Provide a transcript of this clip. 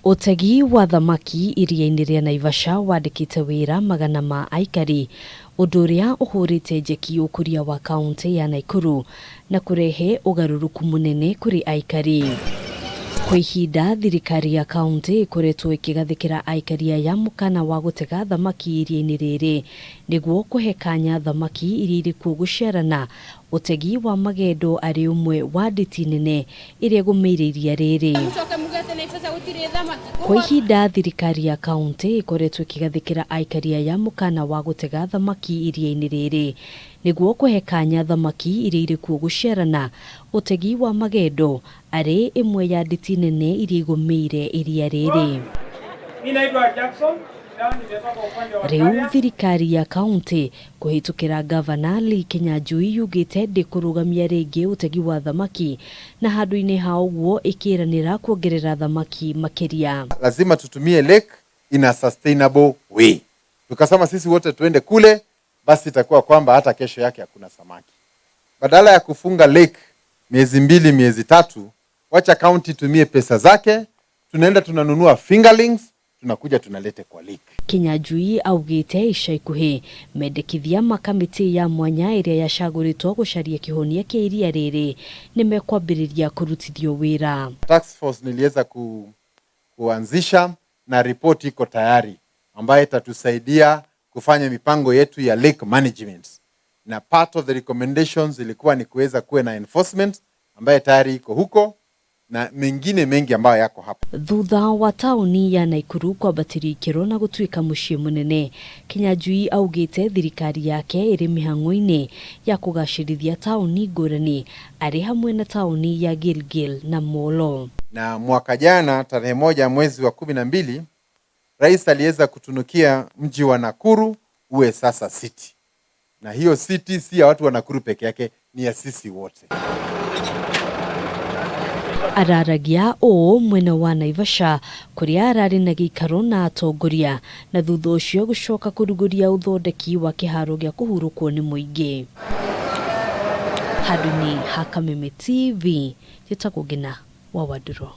Utegi wa thamaki iriia-ini ria Naivasha wandikite wira magana ma aikari undu uria uhurite njeki ukuria wa kaunti ya Nakuru na kurehe ugaruruku munene kuri aikari. Kwa ihinda thirikari ya kaunti ikuretwo ikigathikira aikari aya mukaana wa gutega thamaki iria-ini riri niguo kuhekanya thamaki iria iri kuo guciarana. Utegi wa magendo ari umwe wa nditi nene iria gumeire iria riri. Kwa ihinda thirikari ya kaunti ikoretwo ikigathikira aikari aya mukaana wa gutega thamaki iria-ini riri niguo kuhekanya thamaki iria iri kuo guciarana. Utegi wa magendo ari imwe ya nditi nene iria igumeire iria riri. Riu thirikari ya kaunti kuhitukira Ngavana Lee Kinyanjui yugite ndikurugamia ringi utegi wa thamaki na handu-ini ha uguo ikiranira kuongerera thamaki makiria. Lazima tutumie lake in a sustainable way. Tukasema sisi wote tuende kule, basi itakuwa kwamba hata kesho yake hakuna samaki. Badala ya kufunga lake miezi 2 miezi 3, wacha county tumie pesa zake, tunaenda tunanunua fingerlings, tunakuja tunalete kwa lake. Kinyanjui augite ica ikuhi mendekithia makamiti ya mwanya iria yacaguritwo gucaria kihonia kia iria riri nimekwambiriria kurutithio wira. Task force niliweza kuanzisha na report iko tayari ambayo itatusaidia kufanya mipango yetu ya lake management. Na part of the recommendations ilikuwa ni kuweza kuwe na enforcement ambayo tayari iko huko na mengine mengi ambayo yako hapa. Thutha wa tauni ya Nakuru kwambatira ikiro na gutuika mucii munene, Kinyanjui augite thirikari yake iri mihango-ini ya kugacirithia tauni ngurani ari hamwe na tauni ya Gilgil na Molo. Na mwaka jana tarehe 1 mwezi wa 12 rais aliweza kutunukia mji wa Nakuru uwe sasa city. Na hiyo city si ya watu wa Nakuru peke yake, ni ya sisi wote. Araragia o mwena wa Naivasha kuria arari na gikaro na atongoria na thutha ucio gucoka kuruguria uthondeki wa kiharo gia kuhurukwo ni muingi. Handũ-inĩ ha Kameme TV, njĩtagwo Ngina wa Waduro.